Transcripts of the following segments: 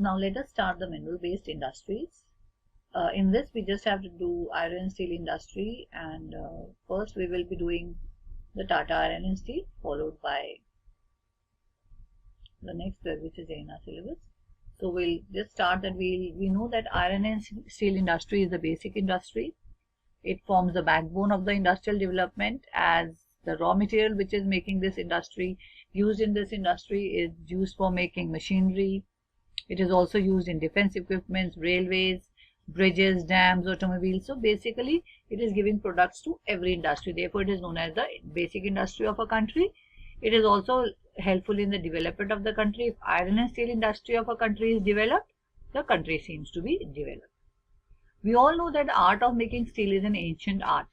Now let us start the mineral based industries. In this we just have to do iron and steel industry, and first we will be doing the Tata Iron and Steel, followed by the next which is in our syllabus. So we'll just start that we know that iron and steel industry is the basic industry. It forms the backbone of the industrial development, as the raw material which is making this industry, used in this industry, is used for making machinery. It is also used in defense equipments, railways, bridges, dams, automobiles. So basically it is giving products to every industry. Therefore it is known as the basic industry of a country. It is also helpful in the development of the country. If iron and steel industry of a country is developed, the country seems to be developed. We all know that the art of making steel is an ancient art,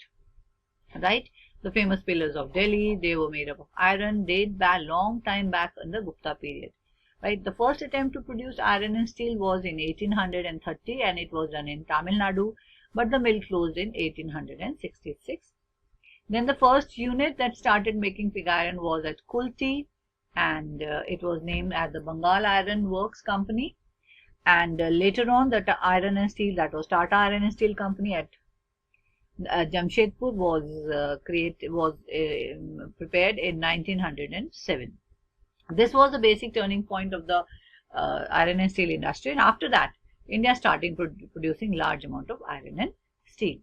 right? The famous pillars of Delhi, they were made up of iron, date back long time back in the Gupta period, right? The first attempt to produce iron and steel was in 1830, and it was done in Tamil Nadu, but the mill closed in 1866. Then the first unit that started making pig iron was at Kulti, and it was named as the Bengal Iron Works Company. And later on, the iron and steel, that was Tata Iron and Steel Company at Jamshedpur, was prepared in 1907. This was the basic turning point of the iron and steel industry, and after that India started producing large amount of iron and steel,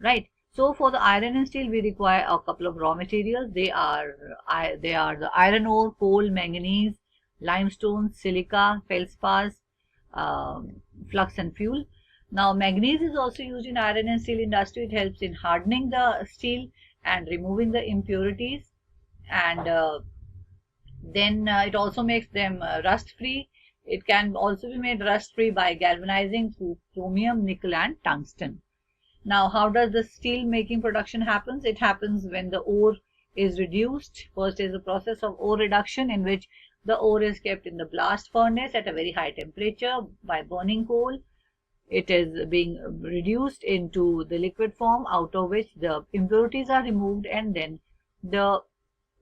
right? So for the iron and steel we require a couple of raw materials. They are the iron ore, coal, manganese, limestone, silica, feldspars, flux and fuel. Now manganese is also used in iron and steel industry. It helps in hardening the steel and removing the impurities, and then it also makes them rust free. It can also be made rust free by galvanizing through chromium, nickel and tungsten. Now how does the steel making production happens? It happens when the ore is reduced. First is the process of ore reduction, in which the ore is kept in the blast furnace at a very high temperature by burning coal. It is being reduced into the liquid form, out of which the impurities are removed, and then the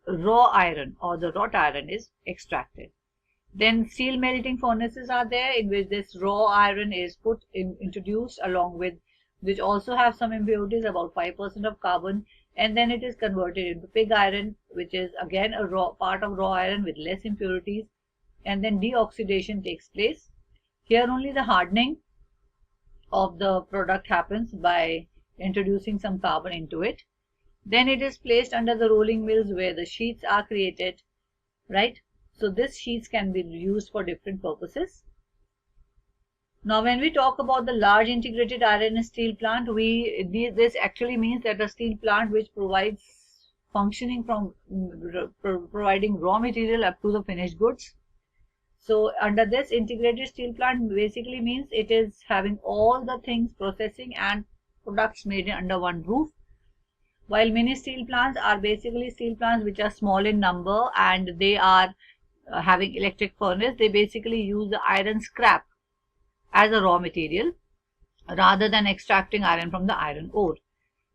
raw iron or the wrought iron is extracted. Then steel melting furnaces are there, in which this raw iron is introduced along with, which also have some impurities, about 5% of carbon, and then it is converted into pig iron, which is again a part of raw iron with less impurities, and then deoxidation takes place. Here only the hardening of the product happens by introducing some carbon into it. Then it is placed under the rolling mills, where the sheets are created, right? So this sheets can be used for different purposes. Now when we talk about the large integrated iron and steel plant, this actually means that a steel plant which provides functioning from providing raw material up to the finished goods. So under this integrated steel plant basically means it is having all the things, processing and products made under one roof. While mini steel plants are basically steel plants which are small in number, and they are having electric furnace. They basically use the iron scrap as a raw material rather than extracting iron from the iron ore.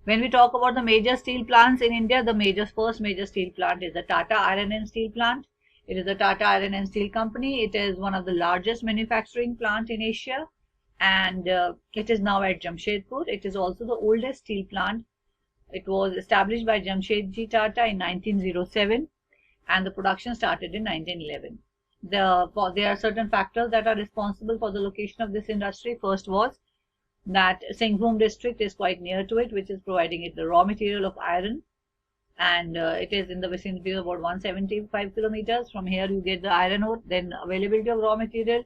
When we talk about the major steel plants in India, the first major steel plant is the Tata Iron and Steel Plant. It is the Tata Iron and Steel Company. It is one of the largest manufacturing plant in Asia, and it is now at Jamshedpur. It is also the oldest steel plant. It was established by Jamshedji Tata in 1907, and the production started in 1911. There are certain factors that are responsible for the location of this industry. First was that Singhbhum district is quite near to it, which is providing it the raw material of iron, and it is in the vicinity of about 175 kilometers. From here you get the iron ore. Then availability of raw material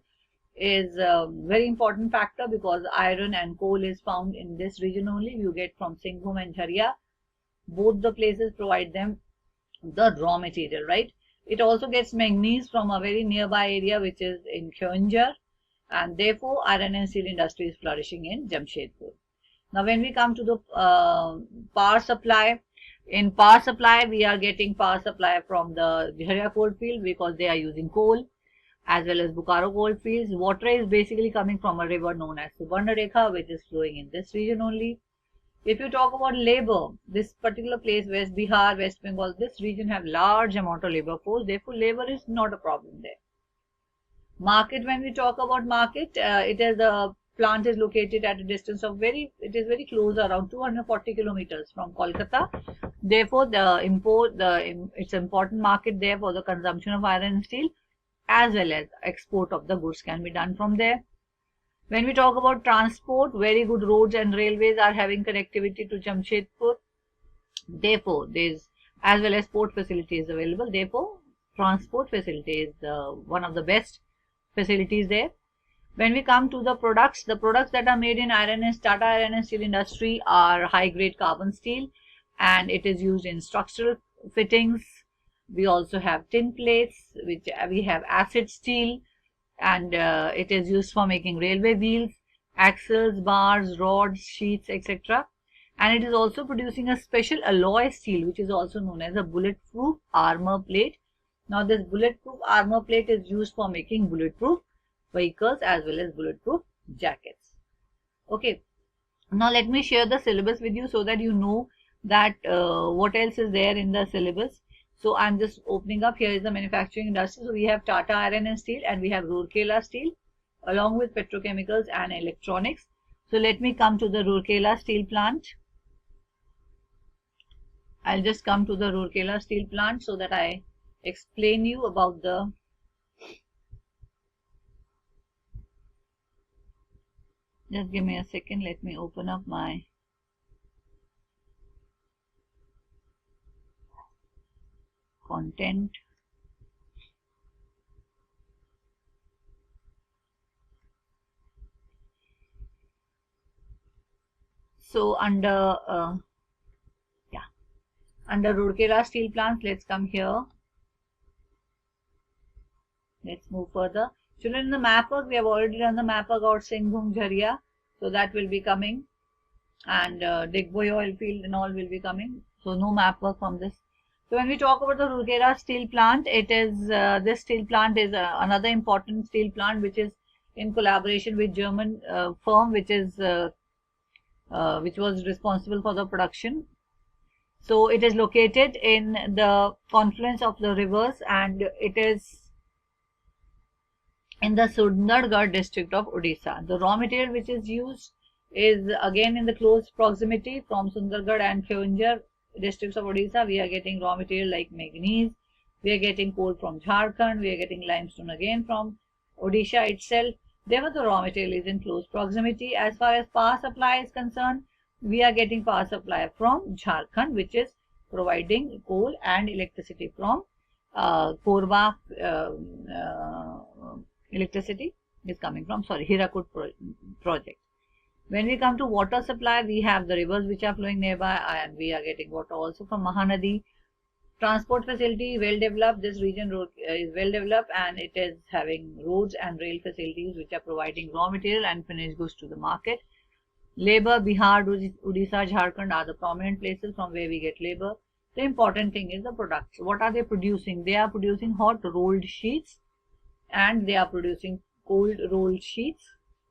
is a very important factor, because iron and coal is found in this region only. You get from Singhbhum and Jharia. Both the places provide them the raw material, right? It also gets manganese from a very nearby area, which is in Khaunjar, and therefore iron and steel industry is flourishing in Jamshedpur. Now when we come to the power supply, in power supply we are getting power supply from the Jharia coalfield, because they are using coal, as well as Bokaro coalfields. Water is basically coming from a river known as Subarnarekha, which is flowing in this region only. If you talk about labor, this particular place, West Bihar, West Bengal, this region have large amount of labor force. Therefore labor is not a problem there. Market, when we talk about market, it is the plant is located at a distance of it is very close, around 240 kilometers from Kolkata. Therefore, it's an important market there for the consumption of iron and steel, as well as export of the goods can be done from there. When we talk about transport, very good roads and railways are having connectivity to Jamshedpur. Therefore, there's as well as port facilities available. Therefore, transport facility is one of the best facilities there. When we come to the products that are made in Tata Iron and Steel industry are high grade carbon steel, and it is used in structural fittings. We also have tin plates, which we have acid steel, and it is used for making railway wheels, axles, bars, rods, sheets, etc. And it is also producing a special alloy steel, which is also known as a bulletproof armor plate. Now, this bulletproof armor plate is used for making bulletproof vehicles as well as bulletproof jackets. Okay, now let me share the syllabus with you so that you know that what else is there in the syllabus. So I'm just opening up. Here is the manufacturing industry. So we have Tata Iron and Steel, and we have Rourkela Steel, along with petrochemicals and electronics. So let me come to the Rourkela Steel plant. I'll just come to the Rourkela Steel plant so that I explain you about the just give me a second. Let me open up my content. So under Rourkela Steel plant, let's come here. Let's move further. Children, in the map work, we have already done the map work about Singhbhum Jharia, so that will be coming, and Digboi oil field and all will be coming. So no map work from this. So when we talk about the Rourkela Steel plant, it is this steel plant is another important steel plant which is in collaboration with German firm which was responsible for the production. So it is located in the confluence of the rivers, and it is in the Sundargarh district of Odisha. The raw material which is used is again in the close proximity from Sundargarh and Keonjhar districts of Odisha. We are getting raw material like manganese, we are getting coal from Jharkhand, we are getting limestone again from Odisha itself. Therefore, the raw material is in close proximity. As far as power supply is concerned, we are getting power supply from Jharkhand, which is providing coal and electricity from Korba. Electricity is coming from Hirakud project. When we come to water supply, we have the rivers which are flowing nearby, and we are getting water also from Mahanadi. Transport facility well developed. This region is well developed, and it is having roads and rail facilities which are providing raw material and finished goods to the market. Labor, Bihar, Odisha, Jharkhand are the prominent places from where we get labor. The important thing is the products. What are they producing? They are producing hot rolled sheets, and they are producing cold rolled sheets,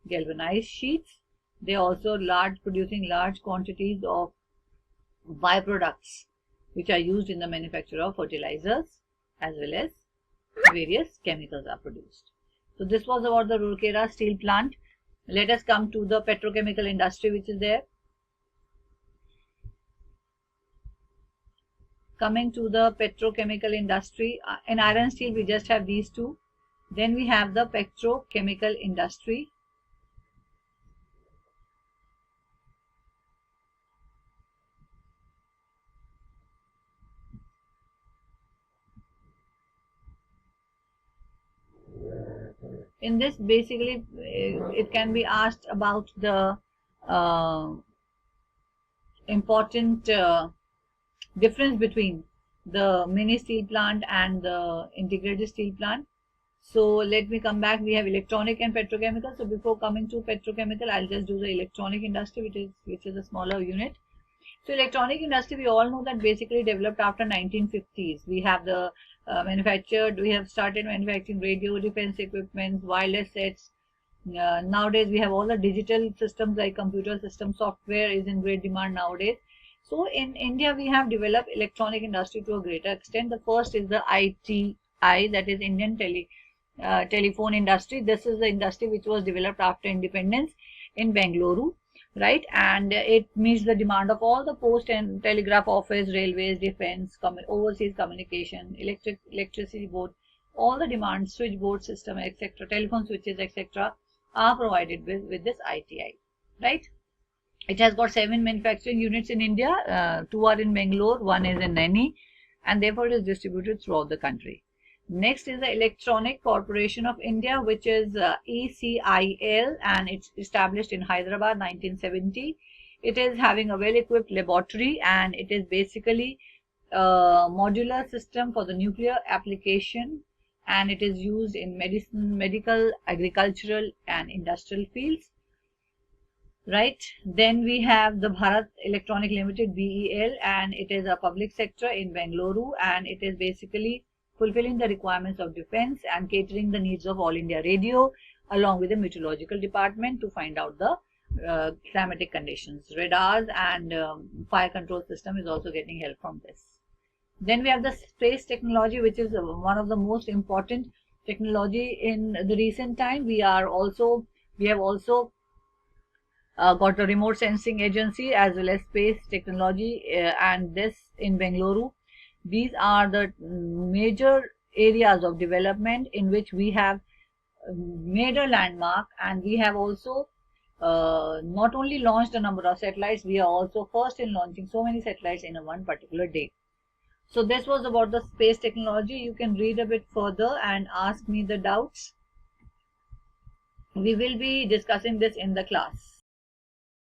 galvanized sheets. They are also producing large quantities of byproducts which are used in the manufacture of fertilizers, as well as various chemicals are produced. So this was about the Rourkela Steel plant. Let us come to the petrochemical industry which is there. Coming to the petrochemical industry, in iron steel we just have these two. Then we have the petrochemical industry. In this, basically, it can be asked about the important difference between the mini steel plant and the integrated steel plant. So let me come back. We have electronic and petrochemical. So before coming to petrochemical, I'll just do the electronic industry, which is a smaller unit. So electronic industry, we all know that basically developed after 1950s. We have we have started manufacturing radio, defense equipment, wireless sets. Nowadays we have all the digital systems like computer system, software is in great demand nowadays. So in India we have developed electronic industry to a greater extent. The first is the ITI, that is Indian telephone industry. This is the industry which was developed after independence in Bengaluru, right? And it meets the demand of all the post and telegraph office, railways, defense, overseas communication, electricity board, all the demands, switchboard system, etc., telephone switches, etc., are provided with this ITI, right? It has got 7 manufacturing units in India, 2 are in Bangalore, 1 is in Naini, and therefore it is distributed throughout the country. Next is the Electronic Corporation of India, which is ECIL, and it's established in Hyderabad 1970. It is having a well-equipped laboratory, and it is basically a modular system for the nuclear application, and it is used in medicine, medical, agricultural, and industrial fields. Right, then we have the Bharat Electronic Limited, BEL, and it is a public sector in Bengaluru, and it is basically fulfilling the requirements of defense and catering the needs of All India Radio along with the meteorological department to find out the climatic conditions. Radars and fire control system is also getting help from this. Then we have the space technology, which is one of the most important technology in the recent time. We have also got a remote sensing agency as well as space technology, and this in Bengaluru. These are the major areas of development in which we have made a landmark, and we have also not only launched a number of satellites, we are also first in launching so many satellites in one particular day. So this was about the space technology. You can read a bit further and ask me the doubts. We will be discussing this in the class.